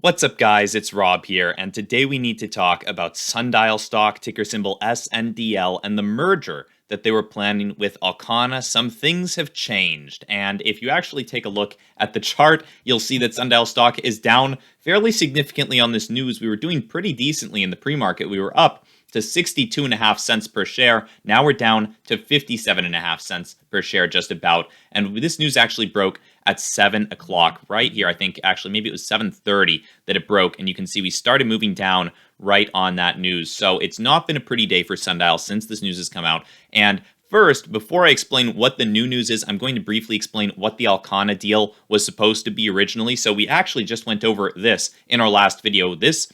What's up, guys? It's Rob here, and today we need to talk about Sundial Stock, ticker symbol SNDL, and the merger that they were planning with Alcanna. Some things have changed, and if you actually take a look at the chart, you'll see that Sundial Stock is down fairly significantly on this news. We were doing pretty decently in the pre-market. We were up to 62.5 cents per share. Now we're down to 57.5 cents per share, just about. And this news actually broke at 7 o'clock right here. I think actually maybe it was 7:30 that it broke, and you can see we started moving down right on that news. So it's not been a pretty day for Sundial since this news has come out. And first, before I explain what the new news is, I'm going to briefly explain what the Alcanna deal was supposed to be originally. So we actually just went over this in our last video. This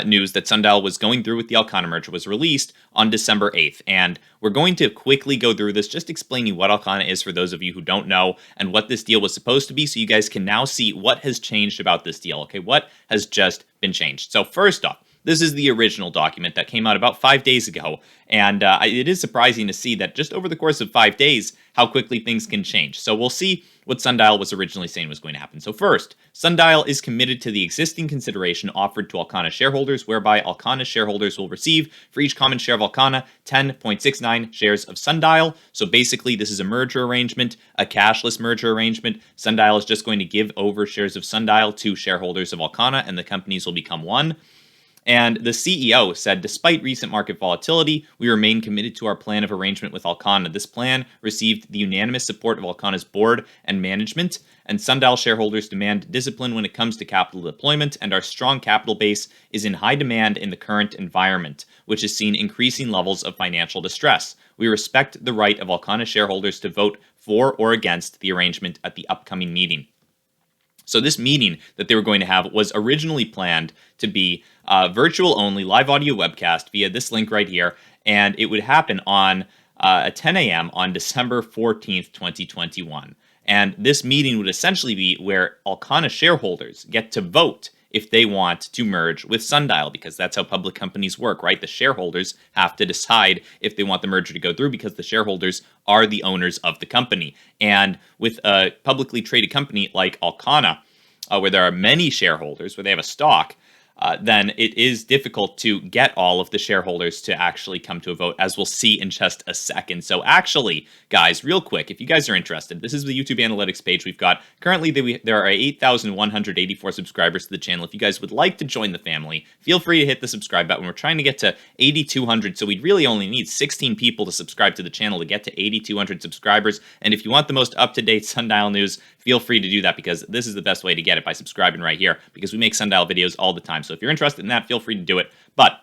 news that Sundial was going through with the Alcanna merger was released on December 8th. And we're going to quickly go through this, just explaining what Alcanna is for those of you who don't know and what this deal was supposed to be, so you guys can now see what has changed about this deal. Okay, what has just been changed? So first off, this is the original document that came out about 5 days ago, and it is surprising to see that just over the course of 5 days, how quickly things can change. So we'll see what Sundial was originally saying was going to happen. So first, Sundial is committed to the existing consideration offered to Alcanna shareholders, whereby Alcanna shareholders will receive, for each common share of Alcanna, 10.69 shares of Sundial. So basically, this is a merger arrangement, a cashless merger arrangement. Sundial is just going to give over shares of Sundial to shareholders of Alcanna, and the companies will become one. And the CEO said, despite recent market volatility, we remain committed to our plan of arrangement with Alcanna. This plan received the unanimous support of Alcanna's board and management, and Sundial shareholders demand discipline when it comes to capital deployment, and our strong capital base is in high demand in the current environment, which has seen increasing levels of financial distress. We respect the right of Alcanna shareholders to vote for or against the arrangement at the upcoming meeting. So this meeting that they were going to have was originally planned to be virtual only, live audio webcast via this link right here, and it would happen on at 10 a.m. on December 14th, 2021. And this meeting would essentially be where Alcanna shareholders get to vote if they want to merge with Sundial, because that's how public companies work, right? The shareholders have to decide if they want the merger to go through, because the shareholders are the owners of the company. And with a publicly traded company like Alcanna, where there are many shareholders, where they have a stock, then it is difficult to get all of the shareholders to actually come to a vote, as we'll see in just a second. So actually, guys, real quick, if you guys are interested, this is the YouTube analytics page we've got. Currently, there are 8,184 subscribers to the channel. If you guys would like to join the family, feel free to hit the subscribe button. We're trying to get to 8,200, so we'd really only need 16 people to subscribe to the channel to get to 8,200 subscribers. And if you want the most up-to-date Sundial news, feel free to do that, because this is the best way to get it, by subscribing right here, because we make Sundial videos all the time. So if you're interested in that, feel free to do it. But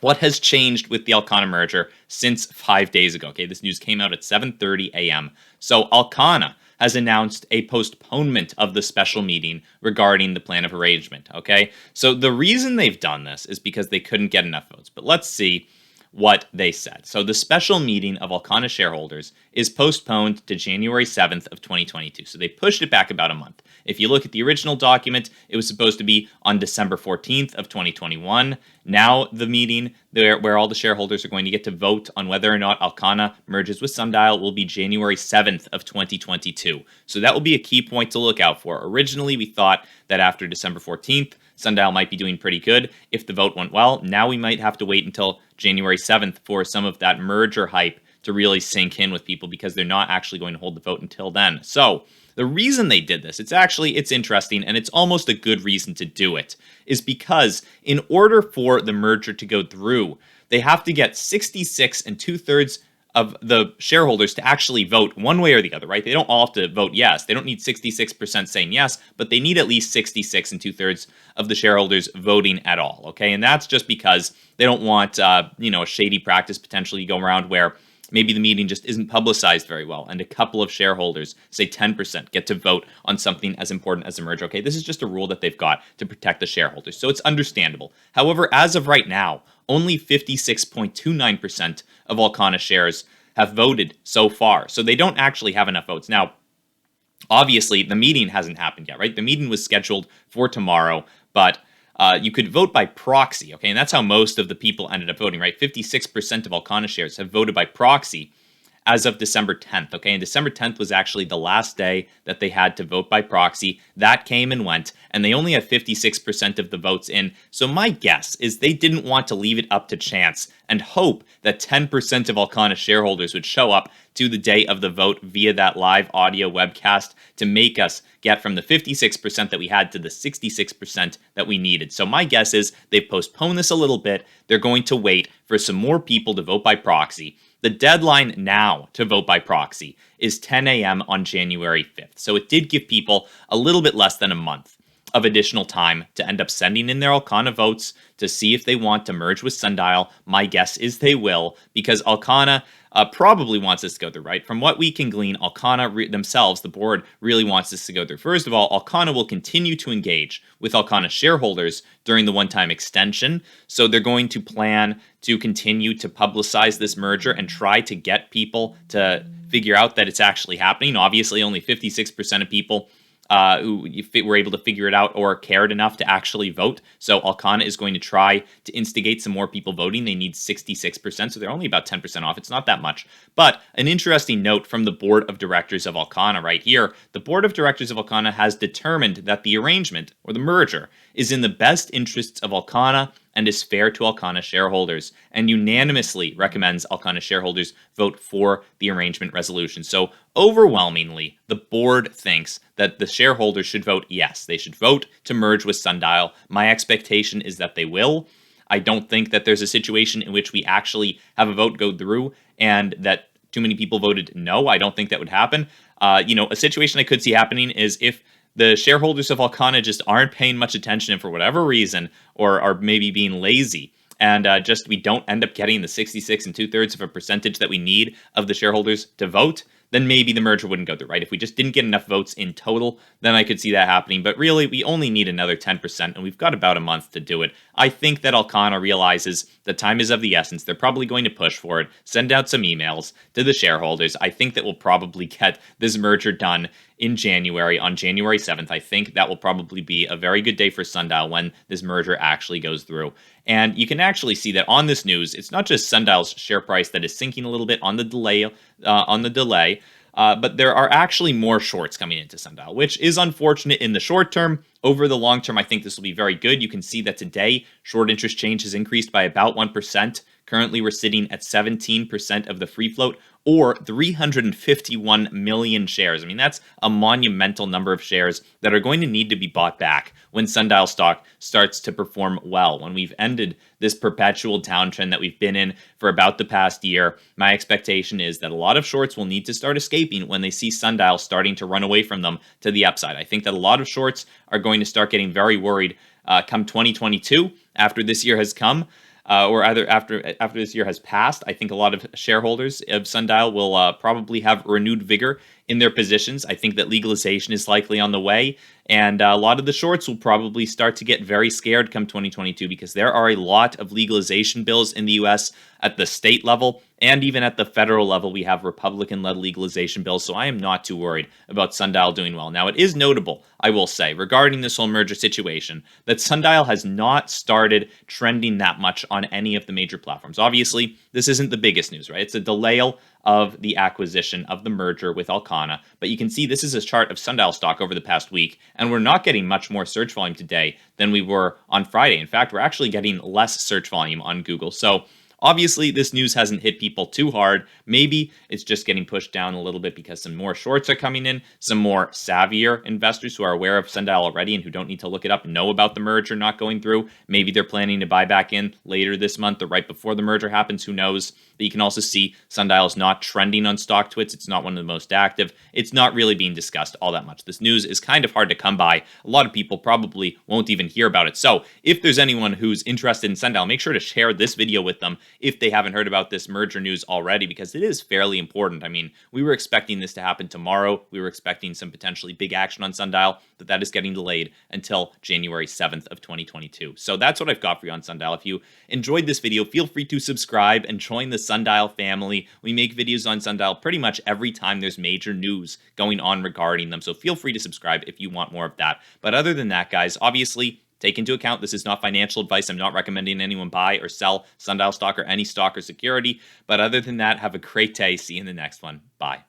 what has changed with the Alcanna merger since 5 days ago? Okay, this news came out at 7:30 a.m. So Alcanna has announced a postponement of the special meeting regarding the plan of arrangement. Okay, so the reason they've done this is because they couldn't get enough votes. But let's see what they said. So the special meeting of Alcanna shareholders is postponed to January 7th of 2022. So they pushed it back about a month. If you look at the original document, it was supposed to be on December 14th of 2021. Now the meeting where all the shareholders are going to get to vote on whether or not Alcanna merges with Sundial will be January 7th of 2022. So that will be a key point to look out for. Originally, we thought that after December 14th, Sundial might be doing pretty good if the vote went well. Now we might have to wait until January 7th for some of that merger hype to really sink in with people, because they're not actually going to hold the vote until then. So the reason they did this, it's interesting, and it's almost a good reason to do it, is because in order for the merger to go through, they have to get 66 2/3 of the shareholders to actually vote one way or the other, right? They don't all have to vote yes. They don't need 66% saying yes, but they need at least 66 2/3 of the shareholders voting at all, okay? And that's just because they don't want, a shady practice potentially go around where maybe the meeting just isn't publicized very well, and a couple of shareholders, say 10%, get to vote on something as important as a merger. Okay, this is just a rule that they've got to protect the shareholders, so it's understandable. However, as of right now, only 56.29% of Alcanna shares have voted so far, so they don't actually have enough votes. Now, obviously, the meeting hasn't happened yet, right? The meeting was scheduled for tomorrow, but you could vote by proxy, okay? And that's how most of the people ended up voting, right? 56% of Alcanna shares have voted by proxy as of December 10th. Okay, and December 10th was actually the last day that they had to vote by proxy. That came and went, and they only had 56% of the votes in. So my guess is they didn't want to leave it up to chance and hope that 10% of Alcanna shareholders would show up to the day of the vote via that live audio webcast to make us get from the 56% that we had to the 66% that we needed. So my guess is they've postponed this a little bit. They're going to wait for some more people to vote by proxy. The deadline now to vote by proxy is 10 a.m. on January 5th. So it did give people a little bit less than a month of additional time to end up sending in their Alcanna votes to see if they want to merge with Sundial. My guess is they will, because Alcanna probably wants this to go through, right? From what we can glean, Alcanna themselves, the board, really wants this to go through. First of all, Alcanna will continue to engage with Alcanna shareholders during the one-time extension. So they're going to plan to continue to publicize this merger and try to get people to figure out that it's actually happening. Obviously, only 56% of people who were able to figure it out or cared enough to actually vote. So Alcanna is going to try to instigate some more people voting. They need 66%, so they're only about 10% off. It's not that much. But an interesting note from the board of directors of Alcanna right here. The board of directors of Alcanna has determined that the arrangement, or the merger, is in the best interests of Alcanna and is fair to Alcanna shareholders, and unanimously recommends Alcanna shareholders vote for the arrangement resolution. So overwhelmingly, the board thinks that the shareholders should vote yes. They should vote to merge with Sundial. My expectation is that they will. I don't think that there's a situation in which we actually have a vote go through and that too many people voted no. I don't think that would happen. A situation I could see happening is if the shareholders of Alcanna just aren't paying much attention and for whatever reason, or are maybe being lazy, and we don't end up getting the 66 2/3% that we need of the shareholders to vote, then maybe the merger wouldn't go through, right? If we just didn't get enough votes in total, then I could see that happening. But really, we only need another 10%, and we've got about a month to do it. I think that Alcanna realizes that time is of the essence. They're probably going to push for it, send out some emails to the shareholders. I think that we'll probably get this merger done in January, on January 7th. I think that will probably be a very good day for Sundial when this merger actually goes through. And you can actually see that on this news, it's not just Sundial's share price that is sinking a little bit on the delay, but there are actually more shorts coming into Sundial, which is unfortunate in the short term. Over the long term, I think this will be very good. You can see that today, short interest change has increased by about 1%. Currently, we're sitting at 17% of the free float, or 351 million shares. I mean, that's a monumental number of shares that are going to need to be bought back when Sundial stock starts to perform well. When we've ended this perpetual downtrend that we've been in for about the past year, my expectation is that a lot of shorts will need to start escaping when they see Sundial starting to run away from them to the upside. I think that a lot of shorts are going to start getting very worried come 2022, after this year has come. Or either after this year has passed. I think a lot of shareholders of Sundial will probably have renewed vigor in their positions. I think that legalization is likely on the way, and a lot of the shorts will probably start to get very scared come 2022 because there are a lot of legalization bills in the U.S. at the state level and even at the federal level. We have Republican-led legalization bills, so I am not too worried about Sundial doing well. Now, it is notable, I will say, regarding this whole merger situation, that Sundial has not started trending that much on any of the major platforms. Obviously, this isn't the biggest news, right? It's a delay of the acquisition of the merger with Alcanna, but you can see this is a chart of Sundial stock over the past week, and we're not getting much more search volume today than we were on Friday. In fact, we're actually getting less search volume on Google. So obviously, this news hasn't hit people too hard. Maybe it's just getting pushed down a little bit because some more shorts are coming in. Some more savvier investors who are aware of Sundial already and who don't need to look it up know about the merger not going through. Maybe they're planning to buy back in later this month or right before the merger happens. Who knows? But you can also see Sundial is not trending on StockTwits. It's not one of the most active. It's not really being discussed all that much. This news is kind of hard to come by. A lot of people probably won't even hear about it. So if there's anyone who's interested in Sundial, make sure to share this video with them if they haven't heard about this merger news already, because it is fairly important. I mean, we were expecting this to happen tomorrow. We were expecting some potentially big action on Sundial, but that is getting delayed until January 7th of 2022. So that's what I've got for you on Sundial. If you enjoyed this video, feel free to subscribe and join the Sundial family. We make videos on Sundial pretty much every time there's major news going on regarding them. So feel free to subscribe if you want more of that. But other than that, guys, obviously, Take into account this is not financial advice. I'm not recommending anyone buy or sell Sundial stock or any stock or security. But other than that, have a great day. See you in the next one. Bye.